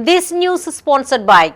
This news is sponsored by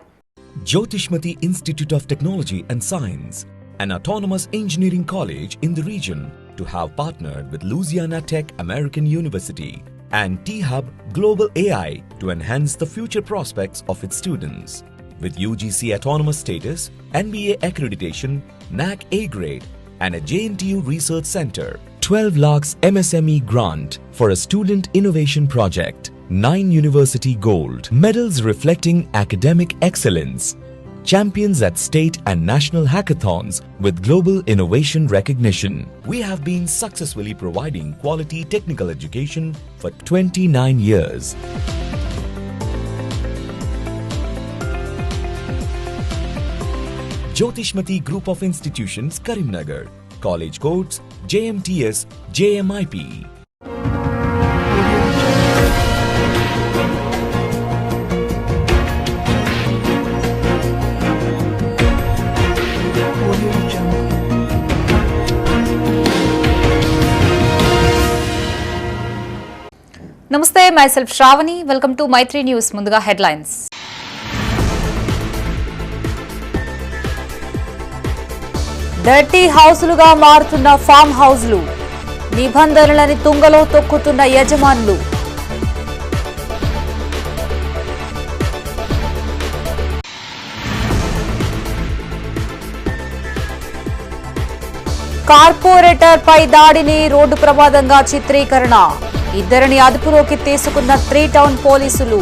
Jyotishmati Institute of Technology and Science, an autonomous engineering college in the region, to have partnered with Louisiana Tech American University and T-Hub Global AI to enhance the future prospects of its students. With UGC autonomous status, NBA accreditation, NAC A grade, and a JNTU research center, 12 lakhs MSME grant for a student innovation project, 9 university gold medals reflecting academic excellence, champions at state and national hackathons with global innovation recognition. We have been successfully providing quality technical education for 29 years. Jyotishmati Group of Institutions, Karimnagar. College codes JMTS, JMIP. Namaste, myself Shravani. Welcome to Maitri News. Munduga headlines. Dirty హౌస్లుగా మారుతున్న farm హౌస్లు, నిబంధనలని తుంగలో తొక్కుతున్న యజమానులు. Corporator పై దాడిని road ప్రమాదంగా చిత్రీకరణ, ఇద్దరిని అదుపులోకి తీసుకున్న 3 టౌన్ పోలీసులు.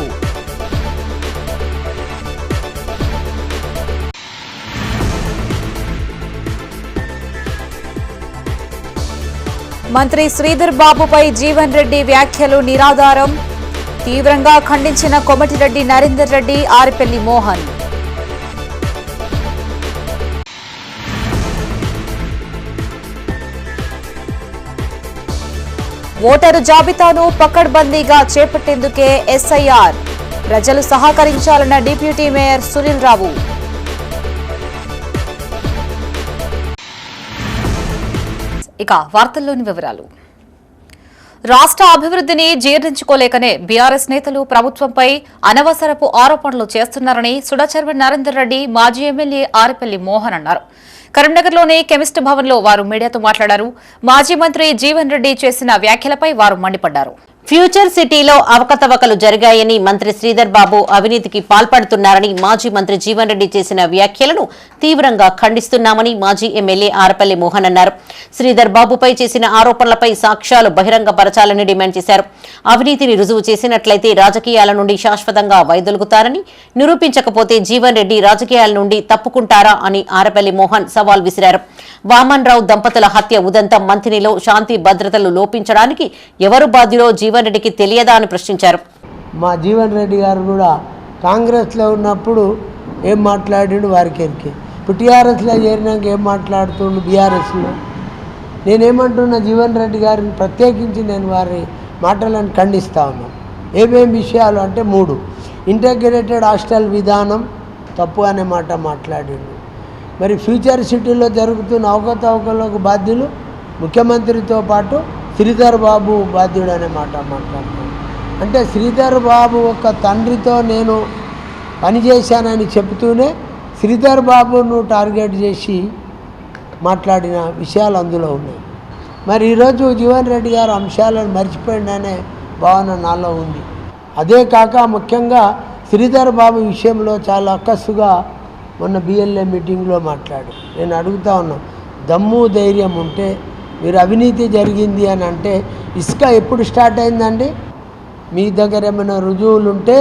మంత్రి శ్రీధర్ బాబుపై జీవన్ రెడ్డి వ్యాఖ్యలు నిరాధారం, తీవ్రంగా ఖండించిన కోమటిరెడ్డి నరేందర్ రెడ్డి, ఆరిపెల్లి మోహన్. ఓటరు జాబితాను పకడ్బందీగా చేపట్టేందుకే ఎస్ఐఆర్, ప్రజలు సహకరించాలన్న డిప్యూటీ మేయర్ సునీల్ రావు. ఇక వార్తల్లోని వివరాలు. రాష్ట్ర అభివృద్ధిని జీర్ణించుకోలేకనే బీఆర్ఎస్ నేతలు ప్రభుత్వంపై అనవసరపు ఆరోపణలు చేస్తున్నారని సుడా చైర్మన్ నరేందర్ రెడ్డి, మాజీ ఎమ్మెల్యే ఆరిపెల్లి మోహన్ అన్నారు. కరీంనగర్లోని కెమిస్ట్ భవన్లో వారు మీడియాతో మాట్లాడారు. మాజీ మంత్రి జీవన్ రెడ్డి చేసిన వ్యాఖ్యలపై వారు మండిపడ్డారు. ఫ్యూచర్ సిటీలో అవకతవకలు జరిగాయని, మంత్రి శ్రీధర్ బాబు అవినీతికి పాల్పడుతున్నారని మాజీ మంత్రి జీవన్ రెడ్డి చేసిన వ్యాఖ్యలను తీవ్రంగా ఖండిస్తున్నామని మాజీ ఎమ్మెల్యే ఆరపల్లి మోహన్ అన్నారు. శ్రీధర్ బాబుపై చేసిన ఆరోపణలపై సాక్ష్యాలు బహిరంగపరచాలని డిమాండ్ చేశారు. అవినీతిని రుజువు చేసినట్లయితే రాజకీయాల నుండి శాశ్వతంగా వైదొలుగుతారని, నిరూపించకపోతే జీవన్ రెడ్డి రాజకీయాల నుండి తప్పుకుంటారా అని ఆరపల్లి మోహన్ సవాల్ విసిరారు. వామన్ రావు దంపతుల హత్య ఉదంతం మంథినిలో శాంతి భద్రతలు లోపించడానికి ఎవరు బాధ్యులో జీవన్ రెడ్డికి తెలియదా అని ప్రశ్నించారు. మా జీవన్ రెడ్డి గారు కూడా కాంగ్రెస్లో ఉన్నప్పుడు ఏం మాట్లాడిండు వారికి ఎరికే, ఇప్పుడు టీఆర్ఎస్లో చేరినాక ఏం మాట్లాడుతుండు బీఆర్ఎస్లో. నేనేమంటున్నా, జీవన్ రెడ్డి గారిని ప్రత్యేకించి నేను వారి మాటలను ఖండిస్తూ ఉన్నాను. ఏమేం విషయాలు అంటే 3, ఇంటగ్రేటెడ్ హాస్టల్ విధానం తప్పు అనే మాట మాట్లాడిండు. మరి ఫ్యూచర్ సిటీలో జరుగుతున్న అవకతవకలకు బాధ్యులు ముఖ్యమంత్రితో పాటు శ్రీధర్ బాబు బాధ్యుడు అనే మాట మాట్లాడుతున్నాను. అంటే శ్రీధర్ బాబు ఒక తండ్రితో నేను పనిచేశానని చెబుతూనే శ్రీధర్ బాబును టార్గెట్ చేసి మాట్లాడిన విషయాలు అందులో ఉన్నాయి. మరి ఈరోజు జీవన్ రెడ్డి గారు అంశాలను మర్చిపోయిందనే భావన నాలో ఉంది. అదే కాక ముఖ్యంగా శ్రీధర్ బాబు విషయంలో చాలా అక్కసుగా మొన్న బిఎల్ఏ మీటింగ్లో మాట్లాడు. నేను అడుగుతా ఉన్నా, దమ్ము ధైర్యం ఉంటే మీరు అవినీతి జరిగింది అని అంటే ఇసుక ఎప్పుడు స్టార్ట్ అయిందండి? మీ దగ్గర ఏమైనా రుజువులు ఉంటే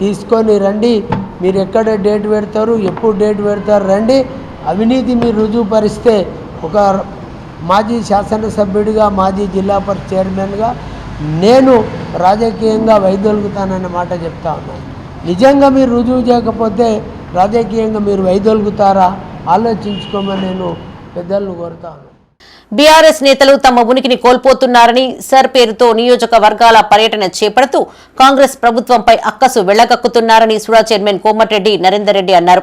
తీసుకొని రండి. మీరు ఎక్కడ డేట్ పెడతారు, ఎప్పుడు డేట్ పెడతారు, రండి. అవినీతి మీరు రుజువు పరిస్తే ఒక మాజీ శాసనసభ్యుడిగా, మాజీ జిల్లా పరిషత్ చైర్మన్గా నేను రాజకీయంగా వైదొలుగుతానన్న మాట చెప్తా ఉన్నాను. నిజంగా మీరు రుజువు చేయకపోతే రాజకీయంగా మీరు వైదొలుగుతారా ఆలోచించుకోమని నేను పెద్దలను కోరుతాను. బీఆర్ఎస్ నేతలు తమ ఉనికిని కోల్పోతున్నారని, సర్ పేరుతో నియోజకవర్గాల పర్యటన చేపడుతూ కాంగ్రెస్ ప్రభుత్వంపై అక్కసు వెళ్లగక్కుతున్నారని సుడా చైర్మన్ కోమటిరెడ్డి నరేందర్ రెడ్డి అన్నారు.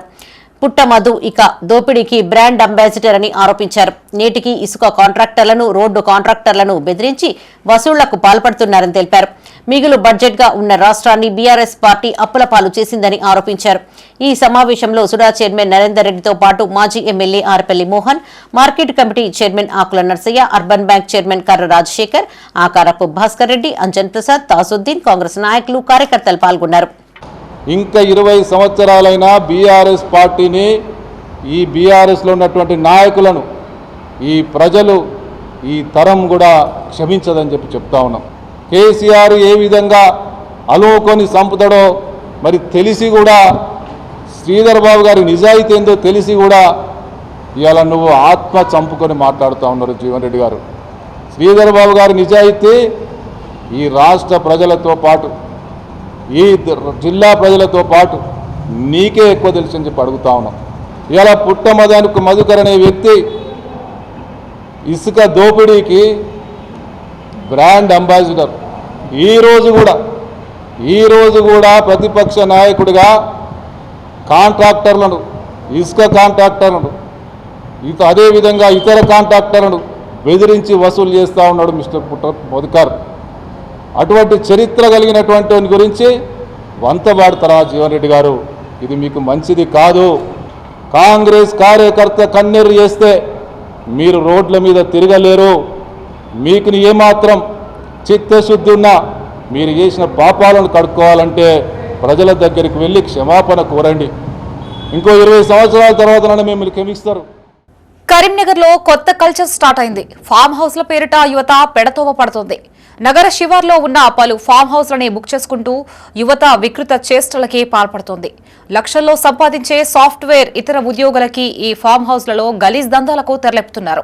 పుట్టమధు ఇక దోపిడీకి బ్రాండ్ అంబాసిడర్ అని ఆరోపించారు. నేటికి ఇసుక కాంట్రాక్టర్లను, రోడ్డు కాంట్రాక్టర్లను బెదిరించి వసూళ్లకు పాల్పడుతున్నారని తెలిపారు. మిగులు బడ్జెట్ గా ఉన్న రాష్ట్రాన్ని బీఆర్ఎస్ పార్టీ అప్పుల పాలు చేసిందని ఆరోపించారు. ఈ సమావేశంలో సుడా చైర్మన్ నరేందర్ రెడ్డితో పాటు మాజీ MLA Arepalli Mohan, market committee chairman Akula Narsaiah, urban bank chairman Karra Rajashekar, ఆకారపు భాస్కర్ రెడ్డి, అంజన్ ప్రసాద్, తాసుద్దీన్, కాంగ్రెస్ నాయకులు, కార్యకర్తలు పాల్గొన్నారు. ఇంకా 20 సంవత్సరాలైనా బీఆర్ఎస్ పార్టీని, ఈ బీఆర్ఎస్లో ఉన్నటువంటి నాయకులను ఈ ప్రజలు, ఈ తరం కూడా క్షమించదని చెప్తా ఉన్నాం. కేసీఆర్ ఏ విధంగా అలుముకొని చంపుతాడో మరి తెలిసి కూడా, శ్రీధర్ బాబు గారి నిజాయితీ ఏందో తెలిసి కూడా ఇవాళ నువ్వు ఆత్మ చంపుకొని మాట్లాడుతూ ఉన్నారు జీవన్ రెడ్డి గారు. శ్రీధర్ బాబు గారి నిజాయితీ ఈ రాష్ట్ర ప్రజలతో పాటు, ఈ జిల్లా ప్రజలతో పాటు నీకే ఎక్కువ తెలుసు అని చెప్పి అడుగుతా ఉన్నాం. ఇలా మధుకర్ అనే వ్యక్తి ఇసుక దోపిడీకి బ్రాండ్ అంబాసిడర్. ఈరోజు కూడా ప్రతిపక్ష నాయకుడిగా కాంట్రాక్టర్లను, ఇసుక కాంట్రాక్టర్లను, అదేవిధంగా ఇతర కాంట్రాక్టర్లను బెదిరించి వసూలు చేస్తూ ఉన్నాడు మిస్టర్ మధుకర్. అటువంటి చరిత్ర కలిగినటువంటి గురించి వంతబాడతారా జీవన్ రెడ్డి గారు? ఇది మీకు మంచిది కాదు. కాంగ్రెస్ కార్యకర్త కన్నెర్రు చేస్తే మీరు రోడ్ల మీద తిరగలేరు. మీకు ఏమాత్రం చిత్తశుద్ధి ఉన్నా మీరు చేసిన పాపాలను కడుక్కోవాలంటే ప్రజల దగ్గరికి వెళ్ళి క్షమాపణ కోరండి. ఇంకో 20 సంవత్సరాల తర్వాత మిమ్మల్ని క్షమిస్తారు. కరీంనగర్ లో కొత్త కల్చర్ స్టార్ట్ అయింది. ఫామ్ హౌస్ల పేరిట యువత పెడతోవ పడుతోంది. నగర శివార్లో ఉన్న పలు ఫామ్ హౌస్లని బుక్ చేసుకుంటూ యువత వికృత చేష్టలకి పాల్పడుతోంది. లక్షల్లో సంపాదించే సాఫ్ట్వేర్, ఇతర ఉద్యోగులకి ఈ ఫామ్ హౌస్లలో గలీజ్ దందాలకు తెరలేపుతున్నారు.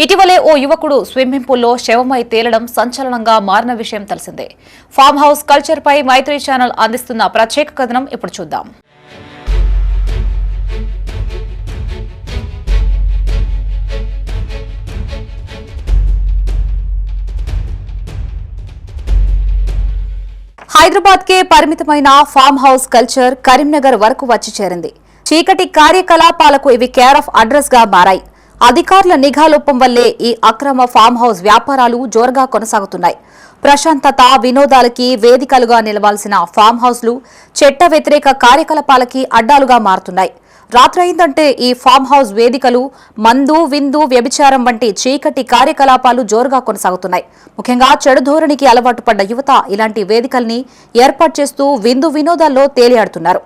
ఇటీవలే ఓ యువకుడు స్విమ్మింగ్ పూల్లో శవమై తేలడం సంచలనంగా మారిన విషయం తెలిసిందే. ఫామ్ హౌస్ కల్చర్ పై మైత్రి ఛానల్ అందిస్తున్న ప్రత్యేక కథనం ఇప్పుడు చూద్దాం. హైదరాబాద్ కే పరిమితమైన ఫామ్ హౌస్ కల్చర్ కరీంనగర్ వరకు వచ్చి చేరింది. చీకటి కార్యకలాపాలకు ఇవి కేర్ ఆఫ్ అడ్రస్ గా మారాయి. అధికారుల నిఘాలోపం వల్లే ఈ అక్రమ ఫామ్ హౌస్ వ్యాపారాలు జోరుగా కొనసాగుతున్నాయి. ప్రశాంతత, వినోదాలకి వేదికలుగా నిలవాల్సిన ఫామ్ హౌస్లు చట్ట వ్యతిరేక కార్యకలాపాలకి అడ్డాలుగా మారుతున్నాయి. రాత్రి అయిందంటే ఈ ఫామ్ హౌస్ వేదికలు మందు, విందు, వ్యభిచారం వంటి చీకటి కార్యకలాపాలు జోరుగా కొనసాగుతున్నాయి. ముఖ్యంగా చెడు ధోరణికి అలవాటు పడ్డ యువత ఇలాంటి వేదికల్ని ఏర్పాటు చేస్తూ విందు వినోదాల్లో తేలియాడుతున్నారు.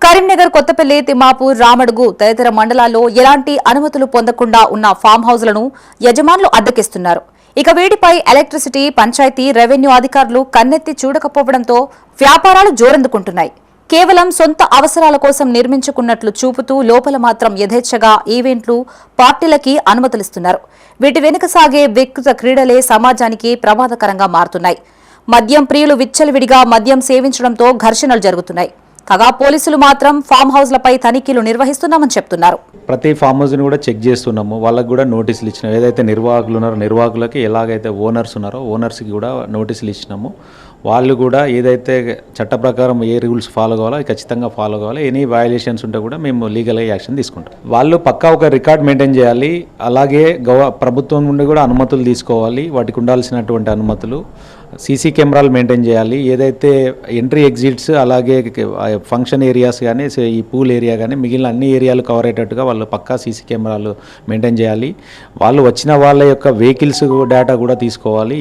కరీంనగర్, కొత్తపల్లి, తిమ్మాపూర్, రామడుగు తదితర మండలాల్లో ఎలాంటి అనుమతులు పొందకుండా ఉన్న ఫామ్ హౌస్లను యజమానులు అద్దెకిస్తున్నారు. ఇక వీటిపై ఎలక్ట్రిసిటీ, పంచాయతీ, రెవెన్యూ అధికారులు కన్నెత్తి చూడకపోవడంతో వ్యాపారాలు జోరందుకుంటున్నాయి. కేవలం సొంత అవసరాల కోసం నిర్మించుకున్నట్లు చూపుతూ లోపల మాత్రం యథేచ్ఛగా ఈవెంట్లు, పార్టీలకి అనుమతులిస్తున్నారు. వీటి వెనుక సాగే వికృత క్రీడలే సమాజానికి ప్రమాదకరంగా మారుతున్నాయి. మద్యం ప్రియులు విచ్చలవిడిగా మద్యం సేవించడంతో ఘర్షణలు జరుగుతున్నాయి. కాగా పోలీసులు మాత్రం ఫామ్ హౌస్లపై తనిఖీలు నిర్వహిస్తున్నామని చెప్తున్నారు. ప్రతి ఫామ్ హౌస్ని కూడా చెక్ చేస్తున్నాము. వాళ్ళకి కూడా నోటీసులు ఇచ్చినాం. ఏదైతే నిర్వాహకులు ఉన్నారో నిర్వాహకులకి, ఎలాగైతే ఓనర్స్ ఉన్నారో ఓనర్స్కి కూడా నోటీసులు ఇచ్చినాము. వాళ్ళు కూడా ఏదైతే చట్ట ప్రకారం ఏ రూల్స్ ఫాలో కావాలో అది ఖచ్చితంగా ఫాలో కావాలి. ఎనీ వయలేషన్స్ ఉంటే కూడా మేము లీగల్గా యాక్షన్ తీసుకుంటాం. వాళ్ళు పక్కా ఒక రికార్డ్ మెయింటైన్ చేయాలి. అలాగే ప్రభుత్వం నుండి కూడా అనుమతులు తీసుకోవాలి. వాటికి ఉండాల్సినటువంటి అనుమతులు, సీసీ కెమెరాలు మెయింటైన్ చేయాలి. ఏదైతే ఎంట్రీ ఎగ్జిట్స్, అలాగే ఫంక్షన్ ఏరియాస్ కానీ, ఈ పూల్ ఏరియా కానీ మిగిలిన అన్ని ఏరియాలు కవర్ అయ్యేటట్టుగా వాళ్ళు పక్కా సీసీ కెమెరాలు మెయింటైన్ చేయాలి. వాళ్ళు వచ్చిన వాళ్ళ యొక్క వెహికల్స్ డేటా కూడా తీసుకోవాలి.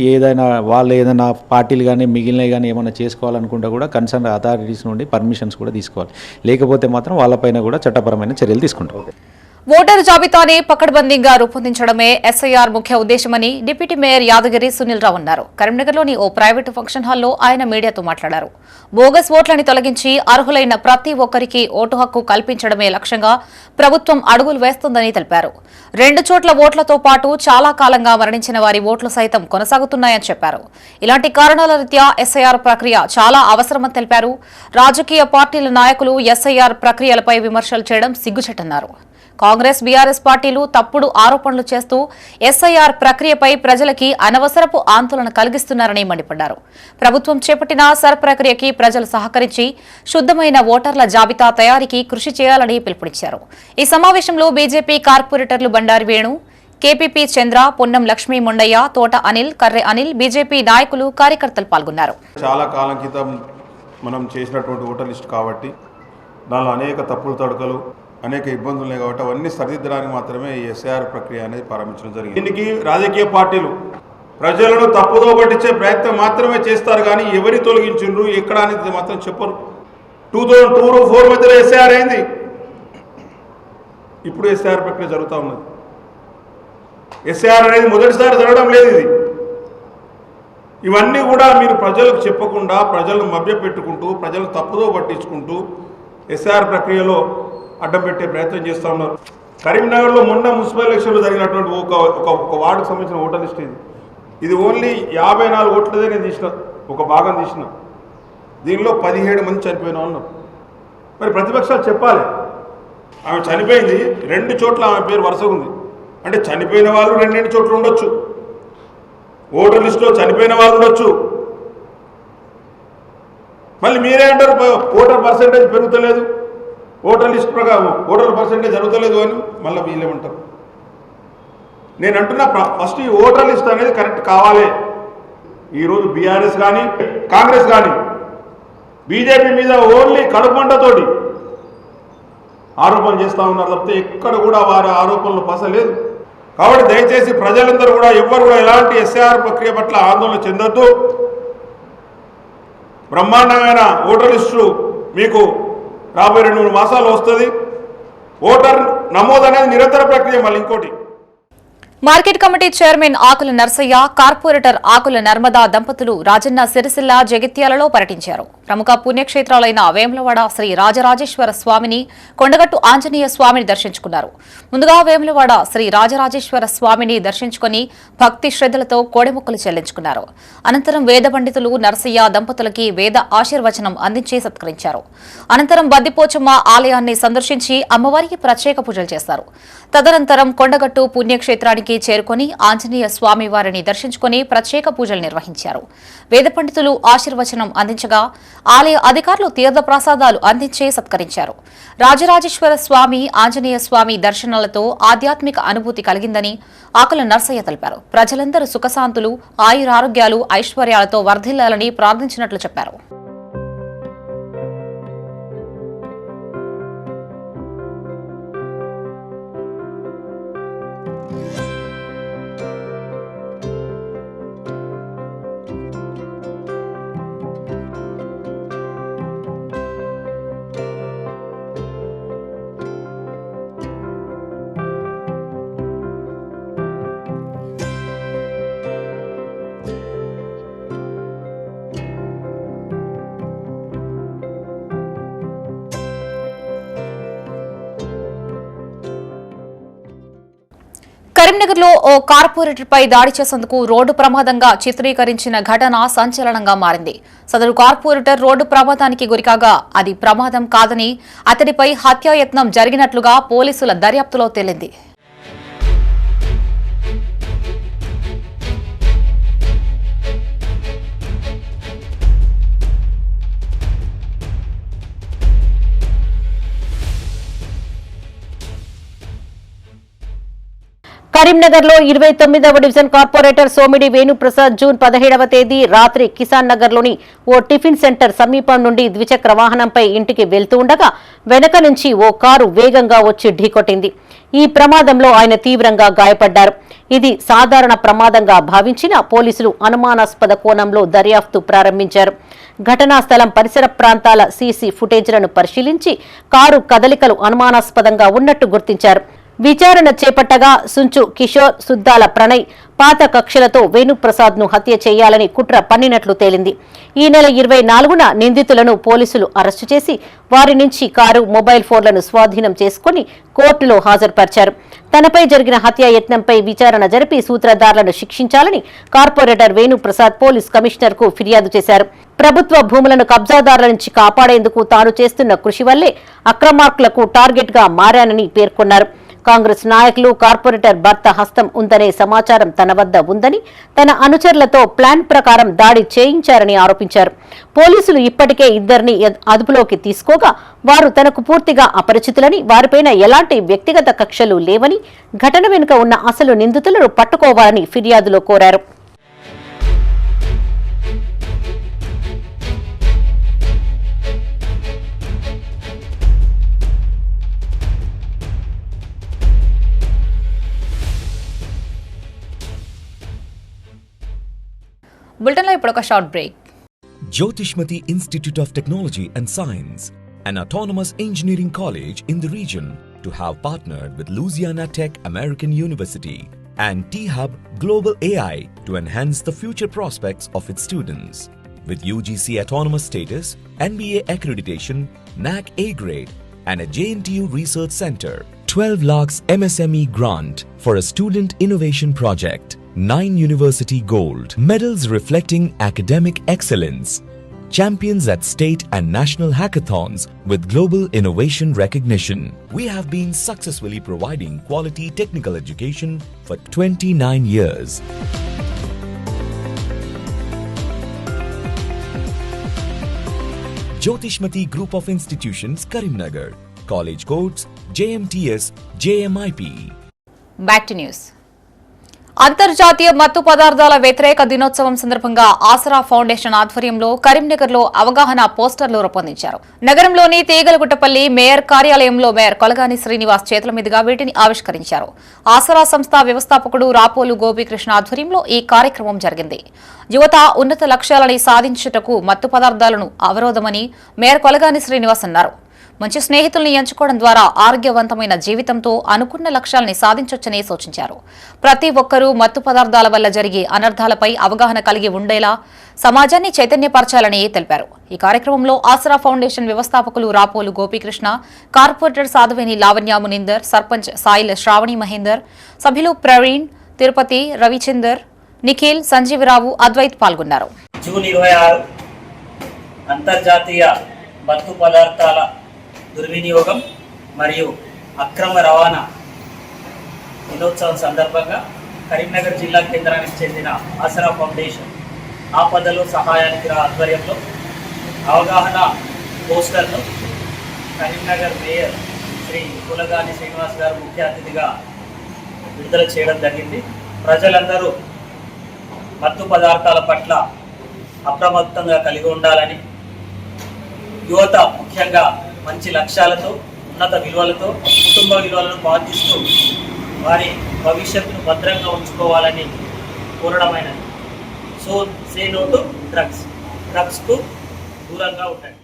వాళ్ళు ఏదైనా పార్టీలు కానీ మిగిలినవి కానీ ఏమైనా చేసుకోవాలనుకుంటే కూడా కన్సర్న్ అథారిటీస్ నుండి పర్మిషన్స్ కూడా తీసుకోవాలి. లేకపోతే మాత్రం వాళ్ళపైన కూడా చట్టపరమైన చర్యలు తీసుకుంటాం. ఓటరు జాబితాని పకడ్బందీగా రూపొందించడమే ఎస్ఐఆర్ ముఖ్య ఉద్దేశమని డిప్యూటీ మేయర్ యాదగిరి సునీల్ రావు అన్నారు. కరీంనగర్లోని ఓ ప్రైవేటు ఫంక్షన్ హాల్లో ఆయన మీడియాతో మాట్లాడారు. బోగస్ ఓట్లని తొలగించి అర్హులైన ప్రతి ఒక్కరికి ఓటు హక్కు కల్పించడమే లక్ష్యంగా ప్రభుత్వం అడుగులు వేస్తోందని తెలిపారు. 2 చోట్ల ఓట్లతో పాటు చాలా కాలంగా మరణించిన వారి ఓట్లు సైతం కొనసాగుతున్నాయని చెప్పారు. ఇలాంటి కారణాల రీత్యా ఎస్ఐఆర్ ప్రక్రియ చాలా అవసరమని తెలిపారు. రాజకీయ పార్టీల నాయకులు ఎస్ఐఆర్ ప్రక్రియలపై విమర్శలు చేయడం సిగ్గుచేటన్నారు. కాంగ్రెస్ బీఆర్ఎస్ పార్టీలు తప్పుడు ఆరోపణలు చేస్తూ ఎస్ఐఆర్ ప్రక్రియపై ప్రజలకి అనవసరపు ఆందోళన కలిగిస్తున్నారని మండిపడ్డారు. ప్రభుత్వం చేపట్టిన సర్ ప్రక్రియకి ప్రజలు సహకరించి శుద్ధమైన ఓటర్ల జాబితా తయారీకి కృషి చేయాలని పిలుపునిచ్చారు. ఈ సమావేశంలో బీజేపీ కార్పొరేటర్లు బండారి వేణు, కేపీపీ చంద్ర, పొన్నం లక్ష్మీ మొండయ్య, తోట అనిల్, కర్రె అనిల్, బీజేపీ నాయకులు, కార్యకర్తలు పాల్గొన్నారు. చాలా కాలం క్రితం మనం చేసినటువంటి ఓటర్ లిస్ట్ కాబట్టి దానిలో అనేక తప్పులు తడకలు అనేక ఇబ్బందులు ఉన్నాయి కాబట్టి అవన్నీ సరిదిద్దడానికి మాత్రమే ఈ ఎస్ఐఆర్ ప్రక్రియ అనేది ప్రారంభించడం జరిగింది. దీనికి రాజకీయ పార్టీలు ప్రజలను తప్పుదో పట్టించే ప్రయత్నం మాత్రమే చేస్తారు కానీ ఎవరి తొలగించిండ్రు ఎక్కడ అనేది మాత్రం చెప్పరు. 2002-04 మధ్యలో ఎస్ఐఆర్ అయింది, ఇప్పుడు ఎస్ఐఆర్ ప్రక్రియ జరుగుతూ ఉన్నది. ఎస్ఐఆర్ అనేది మొదటిసారి జరగడం లేదు. ఇవన్నీ కూడా మీరు ప్రజలకు చెప్పకుండా ప్రజలను మభ్యపెట్టుకుంటూ ప్రజలను తప్పుదో పట్టించుకుంటూ ఎస్ఐఆర్ ప్రక్రియలో అడ్డం పెట్టే ప్రయత్నం చేస్తూ ఉన్నారు. కరీంనగర్లో మొన్న మున్సిపల్ ఎలక్షన్లో జరిగినటువంటి ఒక వార్డుకు సంబంధించిన ఓటర్ లిస్ట్ ఇది ఓన్లీ 54 ఓట్లదే నేను తీసిన, ఒక భాగం తీసిన. దీనిలో 17 మంది చనిపోయిన వాళ్ళు. మరి ప్రతిపక్షాలు చెప్పాలి, ఆమె చనిపోయింది 2 చోట్ల ఆమె పేరు వరుసగా ఉంది అంటే చనిపోయిన వాళ్ళు 2 చోట్ల ఉండొచ్చు, ఓటర్ లిస్టులో చనిపోయిన వాళ్ళు ఉండొచ్చు. మళ్ళీ మీరే అంటారు ఓటర్ పర్సెంటేజ్ పెరుగుతలేదు, ఓటర్ లిస్ట్ ప్రకారం ఓటర్ పర్సెంటేజ్ జరుగుతలేదు అని మళ్ళీ వీళ్ళేమంటారు. నేను అంటున్నా ఫస్ట్ ఈ ఓటర్ లిస్ట్ అనేది కరెక్ట్ కావాలి. ఈరోజు బీఆర్ఎస్ కానీ కాంగ్రెస్ కానీ బీజేపీ మీద ఓన్లీ కడుపుమంటతోటి ఆరోపణలు చేస్తూ ఉన్నారు తప్పితే ఎక్కడ కూడా వారి ఆరోపణలు పసలేదు. కాబట్టి దయచేసి ప్రజలందరూ కూడా ఎవ్వరు కూడా ఎలాంటి ఎస్ఐఆర్ ప్రక్రియ పట్ల ఆందోళన చెందొద్దు. బ్రహ్మాండమైన ఓటర్ లిస్టు మీకు రాబోయే 2-3 మాసాలు వస్తుంది. ఓటర్ నమోదు అనేది నిరంతర ప్రక్రియ. మళ్ళీ ఇంకోటి, market committee chairman Akula Narsaiah, corporator ఆకుల నర్మదా దంపతులు రాజన్న సిరిసిల్ల, జగిత్యాలలో పర్యటించారు. ప్రముఖ పుణ్యక్షేత్రాలైన వేములవాడ శ్రీ రాజరాజేశ్వర స్వామిని, కొండగట్టు ఆంజనేయ స్వామిని దర్శించుకున్నారు. ముందుగా వేములవాడ శ్రీ రాజరాజేశ్వర స్వామిని దర్శించుకుని భక్తి శ్రద్ధలతో కోడెముక్కలు చెల్లించుకున్నారు. అనంతరం వేద పండితులు నర్సయ్య దంపతులకి వేద ఆశీర్వచనం అందించి సత్కరించారు. అనంతరం బద్దిపోచమ్మ ఆలయాన్ని సందర్శించి అమ్మవారికి ప్రత్యేక పూజలు చేశారు. తదనంతరం కొండగట్టు పుణ్యక్షేత్రానికి చేరుకుని ఆంజనేయ స్వామి వారిని దర్శించుకుని ప్రత్యేక పూజలు నిర్వహించారు. వేద పండితులు ఆశీర్వచనం అందించగా ఆలయ అధికారులు తీర్థ ప్రసాదాలు అందించి సత్కరించారు. రాజరాజేశ్వర స్వామి, ఆంజనేయ స్వామి దర్శనాలతో ఆధ్యాత్మిక అనుభూతి కలిగిందని ఆకుల నర్సయ్య తెలిపారు. ప్రజలందరూ సుఖశాంతులు, ఆయురారోగ్యాలు, ఐశ్వర్యాలతో వర్ధిల్లాలని ప్రార్థించినట్లు చెప్పారు. కరీంనగర్లో ఓ కార్పొరేటర్పై దాడి చేసేందుకు రోడ్డు ప్రమాదంగా చిత్రీకరించిన ఘటన సంచలనంగా మారింది. సదరు కార్పొరేటర్ రోడ్డు ప్రమాదానికి గురికాగా అది ప్రమాదం కాదని అతడిపై హత్యాయత్నం జరిగినట్లుగా పోలీసుల దర్యాప్తులో తేలింది. కరీంనగర్లో 29వ division corporator Somidi Venuprasad June 17వ తేదీ రాత్రి కిసాన్ నగర్లోని ఓ టిఫిన్ సెంటర్ సమీపం నుండి ద్విచక్ర వాహనంపై ఇంటికి వెళ్తూ ఉండగా వెనక నుంచి ఓ కారు వేగంగా వచ్చి ఢీకొట్టింది. ఈ ప్రమాదంలో ఆయన తీవ్రంగా గాయపడ్డారు. ఇది సాధారణ ప్రమాదంగా భావించిన పోలీసులు అనుమానాస్పద కోణంలో దర్యాప్తు ప్రారంభించారు. ఘటనా స్థలం పరిసర ప్రాంతాల సీసీ ఫుటేజ్లను పరిశీలించి కారు కదలికలు అనుమానాస్పదంగా ఉన్నట్టు గుర్తించారు. విచారణ చేపట్టగా సుంచు కిషోర్, సుద్దాల ప్రణయ్ పాత కక్షలతో వేణుప్రసాద్ ను హత్య చేయాలని కుట్ర పన్నినట్లు తేలింది. ఈ నెల 24న నిందితులను పోలీసులు అరెస్టు చేసి వారి నుంచి కారు, మొబైల్ ఫోన్లను స్వాధీనం చేసుకుని కోర్టులో హాజరుపరిచారు. తనపై జరిగిన హత్యాయత్నంపై విచారణ జరిపి సూత్రధారులను శిక్షించాలని కార్పొరేటర్ వేణుప్రసాద్ పోలీస్ కమిషనర్ కు ఫిర్యాదు చేశారు. ప్రభుత్వ భూములను కబ్జాదారుల నుంచి కాపాడేందుకు తాను చేస్తున్న కృషి వల్లే అక్రమార్కులకు టార్గెట్ గా మారానని పేర్కొన్నారు. కాంగ్రెస్ నాయకులు కార్పొరేటర్ భర్త హస్తం ఉందనే సమాచారం తన వద్ద ఉందని, తన అనుచరులతో ప్లాన్ ప్రకారం దాడి చేయించారని ఆరోపించారు. పోలీసులు ఇప్పటికే ఇద్దరిని అదుపులోకి తీసుకోగా వారు తనకు పూర్తిగా అపరిచితులని, వారిపైన ఎలాంటి వ్యక్తిగత కక్షలు లేవని, ఘటన వెనుక ఉన్న అసలు నిందితులను పట్టుకోవాలని ఫిర్యాదులో కోరారు. బులెటిన్లో ఇప్పుడు ఒక short break. Jyotishmati Institute of Technology and Science, an autonomous engineering college in the region, to have partnered with Louisiana Tech American University and T-Hub Global AI to enhance the future prospects of its students. With UGC autonomous status, NBA accreditation, NAC A grade, and a JNTU research center, 12 lakhs MSME grant for a student innovation project. 9 university gold medals reflecting academic excellence, champions at state and national hackathons with global innovation recognition. We have been successfully providing quality technical education for 29 years. Jyotishmati Group of Institutions, Karimnagar. College codes JMTS, JMIP. Back to news. అంతర్జాతీయ మత్తు పదార్థాల వ్యతిరేక దినోత్సవం సందర్భంగా ఆసరా foundation ఆధ్వర్యంలో కరీంనగర్లో అవగాహన పోస్టర్లు రూపొందించారు. నగరంలోని తీగలగుట్టపల్లి మేయర్ కార్యాలయంలో మేయర్ కొలగాని శ్రీనివాస్ చేతుల మీదుగా వీటిని ఆవిష్కరించారు. ఆసరా సంస్థ వ్యవస్థాపకుడు రాపోలు గోపీకృష్ణ ఆధ్వర్యంలో ఈ కార్యక్రమం జరిగింది. యువత ఉన్నత లక్ష్యాలని సాధించుటకు మత్తు పదార్థాలను అవరోధమని మేయర్ కొలగాని శ్రీనివాస్ అన్నారు. మంచి స్నేహితుల్ని ఎంచుకోవడం ద్వారా ఆరోగ్యవంతమైన జీవితంతో అనుకున్న లక్ష్యాల్ని సాధించొచ్చని సూచించారు. ప్రతి ఒక్కరూ మత్తు పదార్థాల వల్ల జరిగే అనర్థాలపై అవగాహన కలిగి ఉండేలా సమాజాన్ని చైతన్యపరచాలని తెలిపారు. ఈ కార్యక్రమంలో ఆసరా ఫౌండేషన్ వ్యవస్థాపకులు రాపోలు గోపీకృష్ణ, కార్పొరేటర్ సాధవేని లావణ్య మునిందర్, సర్పంచ్ సాయిల్ శ్రావణి మహేందర్, సభ్యులు ప్రవీణ్, తిరుపతి, రవిచందర్, నిఖిల్, సంజీవరావు, అద్వైత్ పాల్గొన్నారు. జూన్ 26 అంతర్జాతీయ మత్తు పదార్థాల దుర్వినియోగం మరియు అక్రమ రవాణా దినోత్సవం సందర్భంగా కరీంనగర్ జిల్లా కేంద్రానికి చెందిన ఆసరా ఫౌండేషన్ ఆపదలో సహాయానికి ఆధ్వర్యంలో అవగాహన పోస్టర్ను కరీంనగర్ మేయర్ శ్రీ కొలగాని శ్రీనివాస్ గారు ముఖ్య అతిథిగా విడుదల చేయడం జరిగింది. ప్రజలందరూ మత్తు పదార్థాల పట్ల అప్రమత్తంగా కలిగి ఉండాలని, యువత ముఖ్యంగా మంచి లక్ష్యాలతో, ఉన్నత విలువలతో, కుటుంబ విలువలను పాటిస్తూ వారి భవిష్యత్తును భద్రంగా ఉంచుకోవాలని కోరడమైనది. సో సే నో టు డ్రగ్స్కు దూరంగా ఉండండి.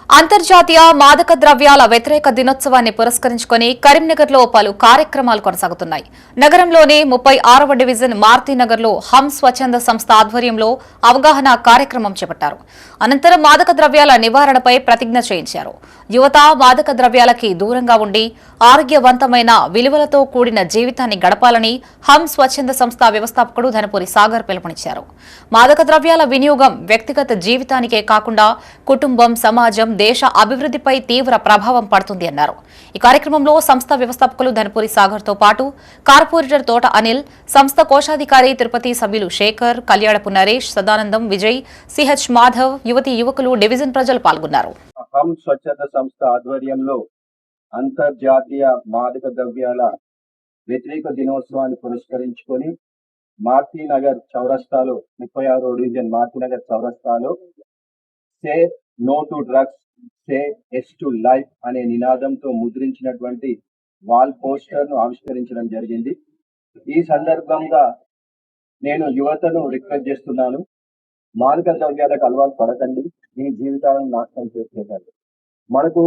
అంతర్జాతీయ మాదక ద్రవ్యాల వ్యతిరేక దినోత్సవాన్ని పురస్కరించుకుని కరీంనగర్లో పలు కార్యక్రమాలు కొనసాగుతున్నాయి. నగరంలోని 36వ డివిజన్ మారుతినగర్లో హమ్ స్వచ్ఛంద సంస్థ ఆధ్వర్యంలో అవగాహన కార్యక్రమం చేపట్టారు. అనంతరం మాదక ద్రవ్యాల నివారణపై ప్రతిజ్ఞ చేయించారు. యువత మాదక ద్రవ్యాలకి దూరంగా ఉండి ఆరోగ్యవంతమైన విలువలతో కూడిన జీవితాన్ని గడపాలని హమ్ స్వచ్ఛంద సంస్థ వ్యవస్థాపకుడు ధనపూరి సాగర్ పిలుపునిచ్చారు. మాదక ద్రవ్యాల వినియోగం వ్యక్తిగత జీవితానికే కాకుండా కుటుంబం, సమాజం, దేశ అభివృద్ధిపై తీవ్ర ప్రభావం పడుతుంది అన్నారు. ఈ కార్యక్రమంలో సంస్థ వ్యవస్థాపకులు ధనపూరి సాగర్ తో పాటు కార్పొరేటర్ తోట అనిల్, సంస్థ కోశాధికారి తిరుపతి సభ్యులు శేఖర్, కళ్యాణపు నరేష్, సదానందం, విజయ్, సిహెచ్ మాధవ్, యువతి యువకులు, డివిజన్ ప్రజలు పాల్గొన్నారు. హమ్ స్వచ్ఛంద సంస్థ ఆధ్వర్యంలో అంతర్జాతీయ మాదక ద్రవ్యాల వ్యతిరేక దినోత్సవాన్ని పురస్కరించుకొని మారుతినగర్ చౌరస్తాలో 36వ డివిజన్ మారుతినగర్ చౌరస్తాలో say no to drugs, say yes to life అనే నినాదంతో ముద్రించినటువంటి వాల్ పోస్టర్ ను ఆవిష్కరించడం జరిగింది. ఈ సందర్భంగా నేను యువతను రిక్వెస్ట్ చేస్తున్నాను, మాదక ద్రవ్యాలకు అలవాటు పడకండి, మీ జీవితాలను నాశనం చేసేటండి. మనకు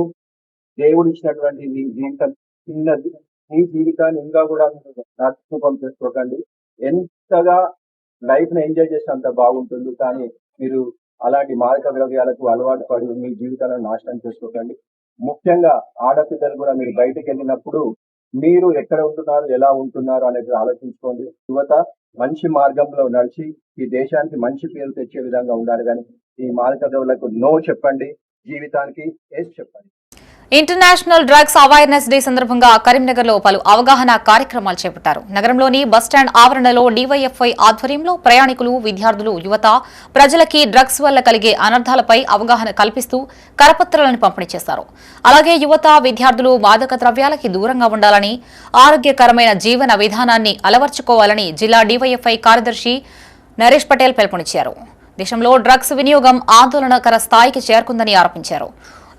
దేవుడు ఇచ్చినటువంటి మీ జీవితం చిన్నది, మీ జీవితాన్ని ఇంకా కూడా నాశనం చేసుకోకండి. ఎంతగా లైఫ్ ని ఎంజాయ్ చేస్తే అంత బాగుంటుంది, కానీ మీరు అలాంటి మాదక ద్రవ్యాలకు అలవాటు పడి మీ జీవితాలను నాశనం చేసుకోకండి. ముఖ్యంగా ఆడపిల్లలు కూడా మీరు బయటకు వెళ్ళినప్పుడు మీరు ఎక్కడ ఉంటున్నారు, ఎలా ఉంటున్నారు అనేది ఆలోచించుకోండి. యువత మంచి మార్గంలో నడిచి ఈ దేశానికి మంచి పేరు తెచ్చే విధంగా ఉండాలి, కానీ ఈ మాదక ద్రవ్యాలకు నో చెప్పండి, జీవితానికి ఎస్ చెప్పండి. ఇంటర్నేషనల్ డ్రగ్స్ అవేర్నెస్ డే సందర్భంగా కరీంనగర్లో పలు అవగాహన కార్యక్రమాలు చేపట్టారు. నగరంలోని బస్టాండ్ ఆవరణలో డీవైఎఫ్ఐ ఆధ్వర్యంలో ప్రయాణికులు, విద్యార్థులు, యువత ప్రజలకి డ్రగ్స్ వల్ల కలిగే అనర్థాలపై అవగాహన కల్పిస్తూ కరపత్రాలను పంపిణీ చేశారు. అలాగే యువత, విద్యార్థులు మాదక ద్రవ్యాలకి దూరంగా ఉండాలని, ఆరోగ్యకరమైన జీవన విధానాన్ని అలవర్చుకోవాలని జిల్లా డీవైఎఫ్ఐ కార్యదర్శి నరేష్ పటేల్ పిలుపునిచ్చారు. దేశంలో డ్రగ్స్ వినియోగం ఆందోళనకర స్థాయికి చేరుకుందని ఆరోపించారు.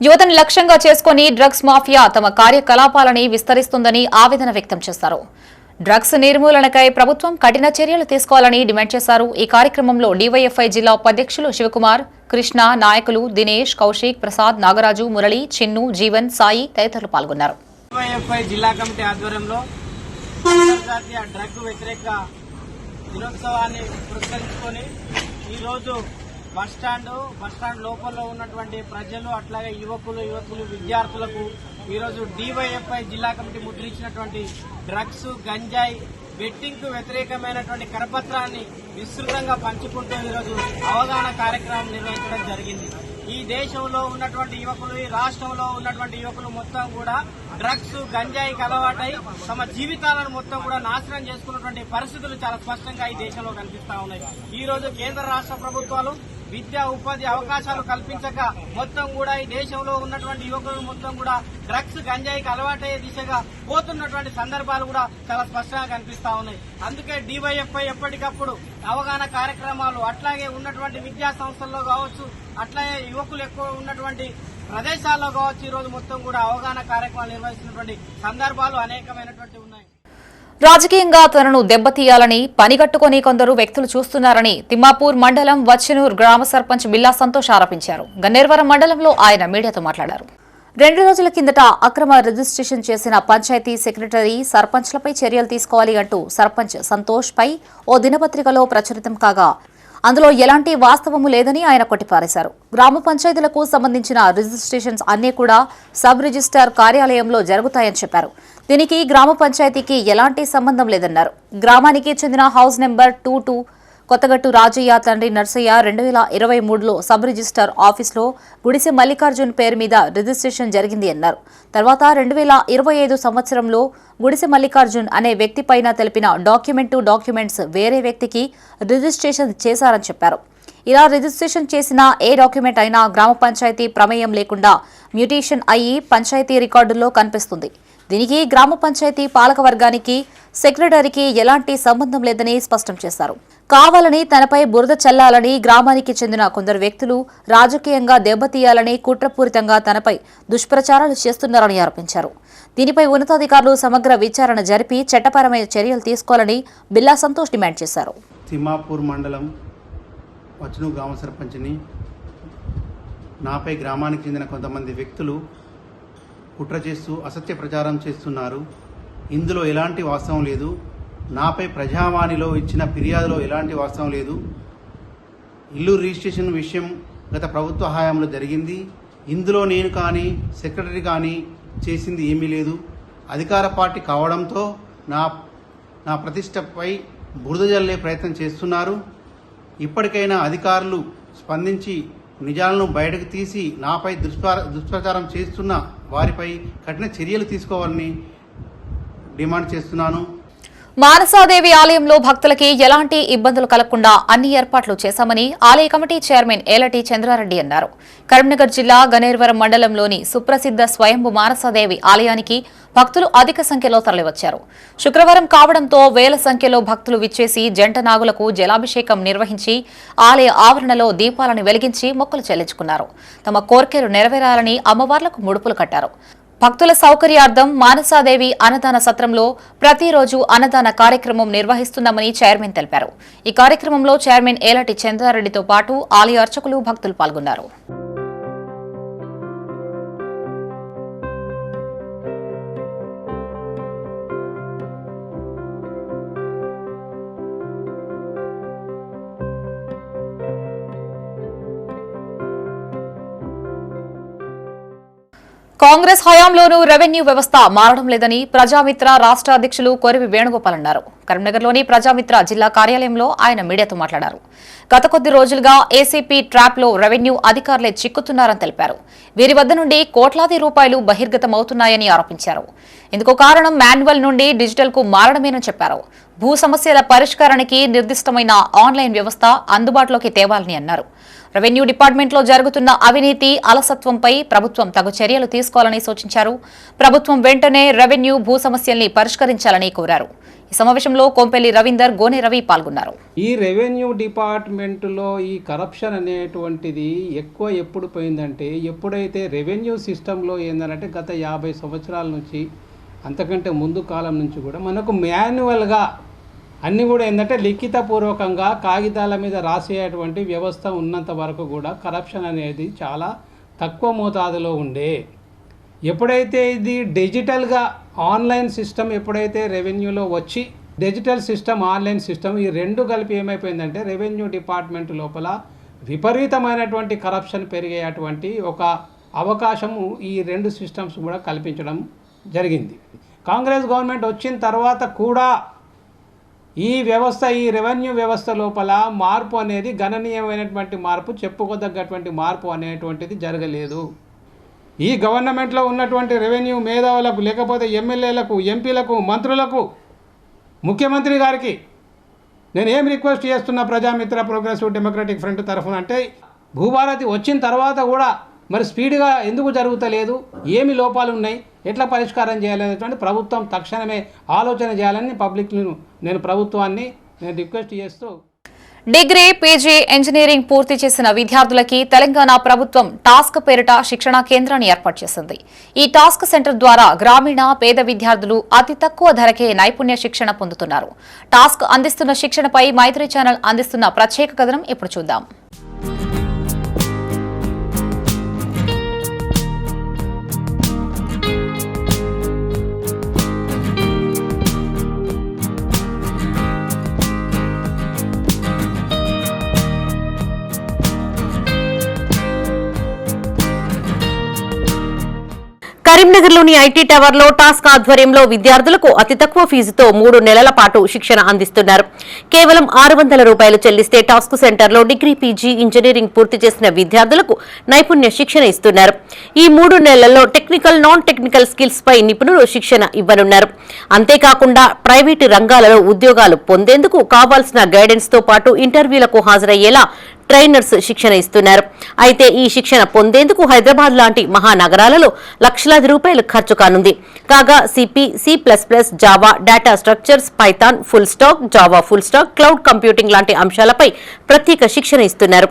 యువతను లక్ష్యంగా చేసుకుని డ్రగ్స్ మాఫియా తమ కార్యకలాపాలని విస్తరిస్తుందని ఆవేదన వ్యక్తం చేశారు. డ్రగ్స్ నిర్మూలనకై ప్రభుత్వం కఠిన చర్యలు తీసుకోవాలని డిమాండ్ చేశారు. ఈ కార్యక్రమంలో డీవైఎఫ్ఐ జిల్లా ఉపాధ్యక్షులు శివకుమార్, కృష్ణ, నాయకులు దినేష్, కౌశిక్, ప్రసాద్, నాగరాజు, మురళి, చిన్ను, జీవన్, సాయి తదితరులు పాల్గొన్నారు. డీవైఎఫ్ఐ జిల్లా కమిటీ ఆధ్వర్యంలో అంతర్జాతీయ డ్రగ్ వ్యతిరేక దినోత్సవాన్ని పురస్కరించుకొని ఈరోజు బస్టాండ్ లోపల ఉన్నటువంటి ప్రజలు, అట్లాగే యువకులు, విద్యార్థులకు ఈరోజు డీవైఎఫ్ఐ జిల్లా కమిటీ ముద్రించినటువంటి డ్రగ్స్, గంజాయి, బెట్టింగ్ కు వ్యతిరేకమైనటువంటి కరపత్రాన్ని విస్తృతంగా పంచుకుంటూ ఈరోజు అవగాహన కార్యక్రమం నిర్వహించడం జరిగింది. ఈ దేశంలో ఉన్నటువంటి యువకులు, ఈ రాష్ట్రంలో ఉన్నటువంటి యువకులు మొత్తం కూడా డ్రగ్స్, గంజాయికి అలవాటై తమ జీవితాలను మొత్తం కూడా నాశనం చేసుకున్నటువంటి పరిస్థితులు చాలా స్పష్టంగా ఈ దేశంలో కనిపిస్తా ఉన్నాయి. ఈ రోజు కేంద్ర రాష్ట్ర ప్రభుత్వాలు విద్యా, ఉపాధి అవకాశాలు కల్పించక మొత్తం కూడా ఈ దేశంలో ఉన్నటువంటి యువకులు మొత్తం కూడా డ్రగ్స్, గంజాయికి అలవాటయ్యే దిశగా పోతున్నటువంటి సందర్భాలు కూడా చాలా స్పష్టంగా కనిపిస్తా ఉన్నాయి. అందుకే డీవైఎఫ్ఐ ఎప్పటికప్పుడు అవగాహన కార్యక్రమాలు, అట్లాగే ఉన్నటువంటి విద్యా సంస్థల్లో కావచ్చు, అట్లాగే యువకులు ఎక్కువ ఉన్నటువంటి ప్రదేశాల్లో కావచ్చు, ఈ రోజు మొత్తం కూడా అవగాహన కార్యక్రమాలు నిర్వహిస్తున్నటువంటి సందర్భాలు అనేకమైనటువంటి ఉన్నాయి. రాజకీయంగా తనను దెబ్బతీయాలని పనిగట్టుకుని కొందరు వ్యక్తులు చూస్తున్నారని తిమ్మాపూర్ మండలం వచ్చనూర్ గ్రామ సర్పంచ్ బిల్లా సంతోష్ ఆరోపించారు. గన్నేర్వరం మండలంలో ఆయన మీడియాతో మాట్లాడారు. 2 రోజుల కిందట అక్రమ రిజిస్ట్రేషన్ చేసిన పంచాయతీ సెక్రటరీ, సర్పంచ్లపై చర్యలు తీసుకోవాలి అంటూ సర్పంచ్ సంతోష్ పై ఓ దినపత్రికలో ప్రచురితం కాగా అందులో ఎలాంటి వాస్తవము లేదని ఆయన కొట్టిపారేశారు. గ్రామ పంచాయతీలకు సంబంధించిన రిజిస్ట్రేషన్స్ అన్నీ కూడా సబ్ రిజిస్టార్ కార్యాలయంలో జరుగుతాయని చెప్పారు. దీనికి గ్రామ పంచాయతీకి ఎలాంటి సంబంధం లేదన్నారు. గ్రామానికి చెందిన హౌస్ నెంబర్ 22 కొత్తగట్టు రాజయ్య తండ్రి నర్సయ్య 2023లో సబ్ రిజిస్టార్ ఆఫీస్లో గుడిసె మల్లికార్జున్ పేరు మీద రిజిస్ట్రేషన్ జరిగింది అన్నారు. తర్వాత 2025 సంవత్సరంలో గుడిసె మల్లికార్జున్ అనే వ్యక్తి పైన తెలిపిన డాక్యుమెంట్స్ వేరే వ్యక్తికి రిజిస్ట్రేషన్ చేశారని చెప్పారు. ఇలా రిజిస్ట్రేషన్ చేసిన ఏ డాక్యుమెంట్ అయినా గ్రామ పంచాయతీ ప్రమేయం లేకుండా మ్యూటేషన్ అయ్యి పంచాయతీ రికార్డుల్లో కనిపిస్తుంది. దీనికి గ్రామ పంచాయతీ పాలక వర్గానికి, సెక్రటరీకి ఎలాంటి సంబంధం లేదని స్పష్టం చేశారు. కావాలని తనపై బురద చల్లాలని గ్రామానికి చెందిన కొందరు వ్యక్తులు రాజకీయంగా దెబ్బతీయాలని కుట్రపూరితంగా తనపై దుష్ప్రచారాలు చేస్తున్నారని ఆరోపించారు. దీనిపై ఉన్నతాధికారులు సమగ్ర విచారణ జరిపి చట్టపరమైన చర్యలు తీసుకోవాలని బిల్లా సంతోష్ డిమాండ్ చేశారు. తిమ్మాపూర్ మండలం వచ్చను గ్రామ సర్పంచ్ని నాపై గ్రామానికి చెందిన కొంతమంది వ్యక్తులు కుట్ర చేస్తూ అసత్య ప్రచారం చేస్తున్నారు. ఇందులో ఎలాంటి వాస్తవం లేదు. నాపై ప్రజావాణిలో ఇచ్చిన ఫిర్యాదులో ఎలాంటి వాస్తవం లేదు. ఇల్లు రిజిస్ట్రేషన్ విషయం గత ప్రభుత్వ హయాంలో జరిగింది. ఇందులో నేను కానీ సెక్రటరీ కానీ చేసింది ఏమీ లేదు. అధికార పార్టీ కావడంతో నా ప్రతిష్టపై బురద జల్లే ప్రయత్నం చేస్తున్నారు. ఇప్పటికైనా అధికారులు స్పందించి నిజాలను బయటకు తీసి నాపై దుష్ప్రచారం చేస్తున్న వారిపై కఠిన చర్యలు తీసుకోవాలని డిమాండ్ చేస్తున్నాను. మానసాదేవి ఆలయంలో భక్తులకి ఎలాంటి ఇబ్బందులు కలగకుండా అన్ని ఏర్పాట్లు చేశామని ఆలయ కమిటీ చైర్మన్ ఏలటి చంద్రారెడ్డి అన్నారు. కరీంనగర్ జిల్లా గన్నేర్వరం మండలంలోని సుప్రసిద్ధ స్వయంభు మానసాదేవి ఆలయానికి భక్తులు అధిక సంఖ్యలో తరలివచ్చారు. శుక్రవారం కావడంతో వేల సంఖ్యలో భక్తులు విచ్చేసి జంట నాగులకు జలాభిషేకం నిర్వహించి ఆలయ ఆవరణలో దీపాలను వెలిగించి మొక్కులు చెల్లించుకున్నారు. తమ కోర్కెలు నెరవేరాలని అమ్మవార్లకు ముడుపులు కట్టారు. భక్తుల సౌకర్యార్థం మానసాదేవి అన్నదాన సత్రంలో ప్రతిరోజు అన్నదాన కార్యక్రమం నిర్వహిస్తున్నామని చైర్మన్ తెలిపారు. ఈ కార్యక్రమంలో చైర్మన్ ఏలటి చంద్రారెడ్డితో పాటు ఆలయ అర్చకులు, భక్తులు పాల్గొన్నారు. కాంగ్రెస్ హయాంలోనూ రెవెన్యూ వ్యవస్థ మారడం లేదని ప్రజామిత్ర రాష్ట్ర అధ్యక్షులు కొరివి వేణుగోపాల్ అన్నారు. కరీంనగర్లోని ప్రజామిత్ర జిల్లా కార్యాలయంలో ఆయన మీడియాతో మాట్లాడారు. గత కొద్ది రోజులుగా ఏసీపీ ట్రాప్లో రెవెన్యూ అధికారులే చిక్కుతున్నారని తెలిపారు. వీరి వద్ద నుండి కోట్లాది రూపాయలు బహిర్గతమవుతున్నాయని ఆరోపించారు. ఇందుకు కారణం మాన్యువల్ నుండి డిజిటల్ కు మారడమేనని చెప్పారు. భూ సమస్యల పరిష్కారానికి నిర్దిష్టమైన ఆన్లైన్ వ్యవస్థ అందుబాటులోకి తేవాలని అన్నారు. రెవెన్యూ డిపార్ట్మెంట్లో జరుగుతున్న అవినీతి అలసత్వంపై ప్రభుత్వం తగు చర్యలు తీసుకోవాలని సూచించారు. ప్రభుత్వం వెంటనే రెవెన్యూ భూ సమస్యల్ని పరిష్కరించాలని కోరారు. ఈ సమావేశంలో కొంపెల్లి రవీందర్, గోనె రవి పాల్గొన్నారు. ఈ రెవెన్యూ డిపార్ట్మెంట్లో ఈ కరప్షన్ అనేటువంటిది ఎక్కువ ఎప్పుడు పోయిందంటే, ఎప్పుడైతే రెవెన్యూ సిస్టంలో ఏంటంటే గత 50 సంవత్సరాల నుంచి అంతకంటే ముందు కాలం నుంచి కూడా మనకు మాన్యువల్గా అన్నీ కూడా ఏంటంటే లిఖితపూర్వకంగా కాగితాల మీద రాసేటువంటి వ్యవస్థ ఉన్నంత వరకు కూడా కరప్షన్ అనేది చాలా తక్కువ మోతాదులో ఉండే. ఎప్పుడైతే ఇది డిజిటల్గా ఆన్లైన్ సిస్టమ్ ఎప్పుడైతే రెవెన్యూలో వచ్చి డిజిటల్ సిస్టమ్, ఆన్లైన్ సిస్టమ్ ఈ రెండు కలిపి ఏమైపోయిందంటే రెవెన్యూ డిపార్ట్మెంట్ లోపల విపరీతమైనటువంటి కరప్షన్ పెరిగేటువంటి ఒక అవకాశము ఈ రెండు సిస్టమ్స్ కూడా కల్పించడం జరిగింది. కాంగ్రెస్ గవర్నమెంట్ వచ్చిన తర్వాత కూడా ఈ వ్యవస్థ, ఈ రెవెన్యూ వ్యవస్థ లోపల మార్పు అనేది గణనీయమైనటువంటి మార్పు, చెప్పుకోదగ్గటువంటి మార్పు అనేటువంటిది జరగలేదు. ఈ గవర్నమెంట్లో ఉన్నటువంటి రెవెన్యూ మేధావులకు, లేకపోతే ఎమ్మెల్యేలకు, ఎంపీలకు, మంత్రులకు, ముఖ్యమంత్రి గారికి నేను ఏం రిక్వెస్ట్ చేస్తున్నా ప్రజామిత్ర ప్రోగ్రెసివ్ డెమోక్రటిక్ ఫ్రంట్ తరఫున అంటే, భూభారతి వచ్చిన తర్వాత కూడా మరి స్పీడ్గా ఎందుకు జరుగుతలేదు, ఏమి లోపాలు ఉన్నాయి, ఎట్లా పరిష్కారం చేయాలనేటువంటి ప్రభుత్వం తక్షణమే ఆలోచన చేయాలని నేను ప్రభుత్వాన్ని రిక్వెస్ట్ చేస్తూ. డిగ్రీ, పీజీ, ఇంజనీరింగ్ పూర్తి చేసిన విద్యార్థులకి తెలంగాణ ప్రభుత్వం టాస్క్ పేరిట శిక్షణా కేంద్రాన్ని ఏర్పాటు చేసింది. ఈ టాస్క్ సెంటర్ ద్వారా గ్రామీణ పేద విద్యార్థులు అతి తక్కువ ధరకే నైపుణ్య శిక్షణ పొందుతున్నారు. టాస్క్ అందిస్తున్న శిక్షణపై మైత్రి ఛానల్ అందిస్తున్న ప్రత్యేక కథనం ఇప్పుడు చూద్దాం. కరీంనగర్లోని ఐటీ టవర్లో టాస్క్ ఆధ్వర్యంలో విద్యార్థులకు అతి తక్కువ ఫీజుతో 3 నెలల పాటు శిక్షణ అందిస్తున్నారు. కేవలం 600 రూపాయలు చెల్లిస్తే టాస్క్ సెంటర్లో డిగ్రీ, పీజీ, ఇంజనీరింగ్ పూర్తి చేసిన విద్యార్థులకు నైపుణ్య శిక్షణ ఇస్తున్నారు. ఈ 3 నెలల్లో టెక్నికల్, నాన్ టెక్నికల్ స్కిల్స్ పై నిపుణులు శిక్షణ ఇవ్వనున్నారు. అంతేకాకుండా ప్రైవేటు రంగాలలో ఉద్యోగాలు పొందేందుకు కావాల్సిన గైడెన్స్ తో పాటు ఇంటర్వ్యూలకు హాజరయ్యేలా ట్రైనర్స్ శిక్షణ ఇస్తున్నారు. అయితే ఈ శిక్షణ పొందేందుకు హైదరాబాద్ లాంటి మహానగరాలలో లక్షలాది రూపాయలు ఖర్చు కానుంది. కాగా CP, C++, Java, data structures, Python, full stock, Java full stock, cloud computing లాంటి అంశాలపై ప్రత్యేక శిక్షణ ఇస్తున్నారు.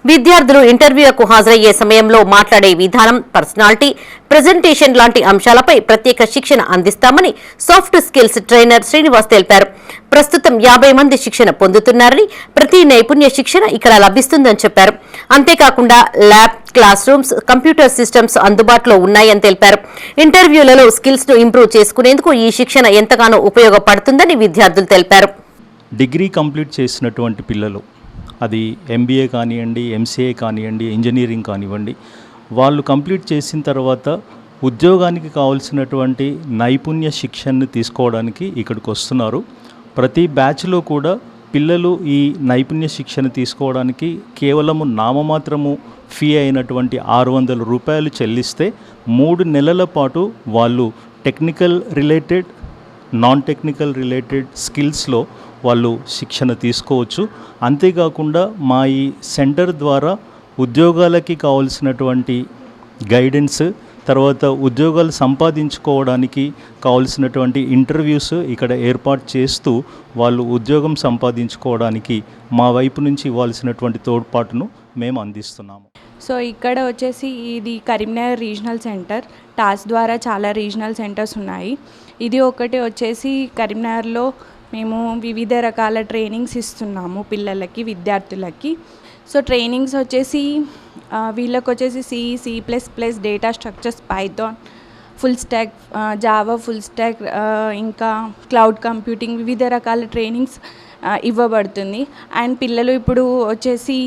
విద్యార్థులు ఇంటర్వ్యూలకు హాజరయ్యే సమయంలో మాట్లాడే విధానం, పర్సనాలిటీ, ప్రెజెంటేషన్ లాంటి అంశాలపై ప్రత్యేక శిక్షణ అందిస్తామని సాఫ్ట్ స్కిల్స్ ట్రైనర్ శ్రీనివాస్ తెలిపారు. ప్రస్తుతం 50 మంది శిక్షణ పొందుతున్నారని, ప్రతి నైపుణ్య శిక్షణ ఇక్కడ లభిస్తుందని చెప్పారు. అంతేకాకుండా lab, class rooms, computer systems అందుబాటులో ఉన్నాయని తెలిపారు. ఇంటర్వ్యూలలో స్కిల్స్ ను ఇంప్రూవ్ చేసుకునేందుకు ఈ శిక్షణ ఎంతగానో ఉపయోగపడుతుందని విద్యార్థులు తెలిపారు. డిగ్రీ కంప్లీట్ చేసినటువంటి పిల్లలు, అది MBA కానివ్వండి, MCA కానివ్వండి, ఇంజనీరింగ్ కానివ్వండి, వాళ్ళు కంప్లీట్ చేసిన తర్వాత ఉద్యోగానికి కావాల్సినటువంటి నైపుణ్య శిక్షణను తీసుకోవడానికి ఇక్కడికి వస్తున్నారు. ప్రతి బ్యాచ్లో కూడా పిల్లలు ఈ నైపుణ్య శిక్షణ తీసుకోవడానికి కేవలము నామమాత్రము ఫీ అయినటువంటి 600 రూపాయలు చెల్లిస్తే 3 నెలల పాటు వాళ్ళు technical related, non technical related స్కిల్స్లో వాళ్ళు శిక్షణ తీసుకోవచ్చు. అంతేకాకుండా మా ఈ సెంటర్ ద్వారా ఉద్యోగాలకి కావాల్సినటువంటి గైడెన్స్, తర్వాత ఉద్యోగాలు సంపాదించుకోవడానికి కావాల్సినటువంటి ఇంటర్వ్యూస్ ఇక్కడ ఏర్పాటు చేస్తూ వాళ్ళు ఉద్యోగం సంపాదించుకోవడానికి మా వైపు నుంచి ఇవ్వాల్సినటువంటి తోడ్పాటును మేము అందిస్తున్నాము. సో ఇక్కడ వచ్చేసి ఇది కరీంనగర్ రీజనల్ సెంటర్. టాస్క్ ద్వారా చాలా రీజనల్ సెంటర్స్ ఉన్నాయి. ఇది ఒకటి వచ్చేసి కరీంనగర్లో మేము వివిధ రకాల ట్రైనింగ్స్ ఇస్తున్నాము పిల్లలకి, విద్యార్థులకి. సో ట్రైనింగ్స్ వచ్చేసి వీళ్ళకి వచ్చేసి C++, data structures, Python, full stock, Java full stock, ఇంకా క్లౌడ్ కంప్యూటింగ్, వివిధ రకాల ట్రైనింగ్స్ ఇవ్వబడుతుంది. అండ్ పిల్లలు ఇప్పుడు వచ్చేసి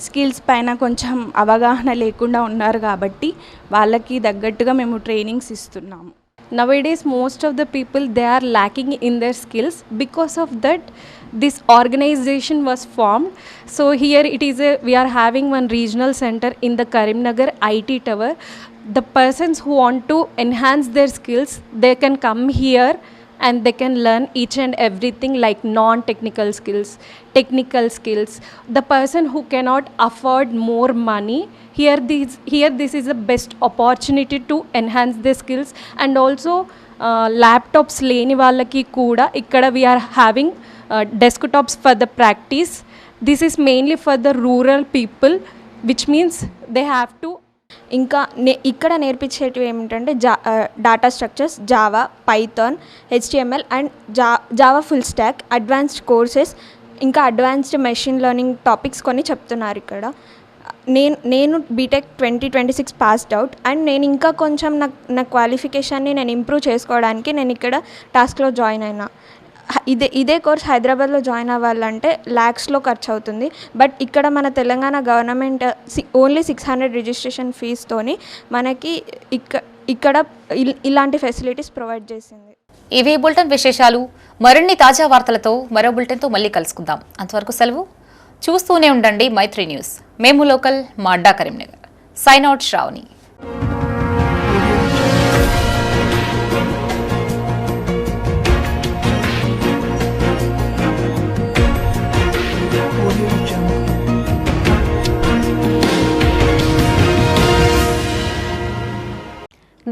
స్కిల్స్ పైన కొంచెం అవగాహన లేకుండా ఉన్నారు కాబట్టి వాళ్ళకి తగ్గట్టుగా మేము ట్రైనింగ్స్ ఇస్తున్నాము. Nowadays most of the people, they are lacking in their skills. Because of that, this organization was formed. So here it is we are having one regional center in the Karimnagar IT Tower. The persons who want to enhance their skills, they can come here and they can learn each and everything like non-technical skills, technical skills. The person who cannot afford more money, here this is the best opportunity to enhance their skills. And also laptops leni vallaki kuda ikkada we are having desktops for the practice. This is mainly for the rural people, which means they have to ఇంకా ఇక్కడ నేర్పించేటివి ఏమిటంటే data structures, Java, Python, HTML and Java full stock, advanced courses, ఇంకా advanced machine learning topics కొన్ని చెప్తున్నారు ఇక్కడ. నేను BTech 2026 passed out. And నేను ఇంకా కొంచెం నా క్వాలిఫికేషన్ని నేను ఇంప్రూవ్ చేసుకోవడానికి నేను ఇక్కడ టాస్క్లో జాయిన్ అయినా. ఇదే కోర్స్ హైదరాబాద్లో జాయిన్ అవ్వాలంటే ల్యాక్స్లో ఖర్చు అవుతుంది. బట్ ఇక్కడ మన తెలంగాణ గవర్నమెంట్ ఓన్లీ 600 రిజిస్ట్రేషన్ ఫీజుతోని మనకి ఇక్కడ ఇలాంటి ఫెసిలిటీస్ ప్రొవైడ్ చేసింది. ఇవి బులెటిన్ విశేషాలు. మరిన్ని తాజా వార్తలతో మరో బులెటిన్తో మళ్ళీ కలుసుకుందాం. అంతవరకు సెలవు. చూస్తూనే ఉండండి మైత్రి న్యూస్. మేము లోకల్, మా అడ్డా Karimnagar. Sign out Sravani.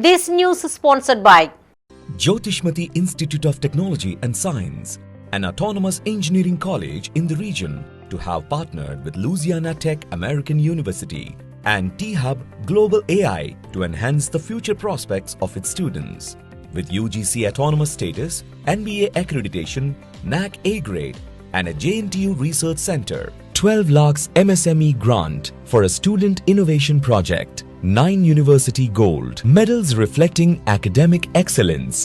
This news is sponsored by Jyotishmati Institute of Technology and Science, an autonomous engineering college in the region, to have partnered with Louisiana Tech American University and T-Hub Global AI to enhance the future prospects of its students. With UGC autonomous status, NBA accreditation, NAC A grade, and a JNTU research center, 12 lakhs MSME grant for a student innovation project, 9 university gold medals reflecting academic excellence,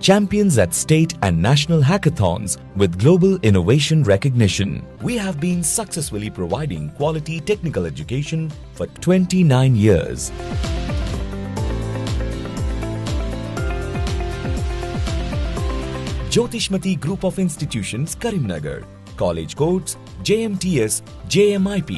champions at state and national hackathons with global innovation recognition. We have been successfully providing quality technical education for 29 years. Jyotishmati Group of Institutions, Karimnagar. College codes JMTS, JMIP.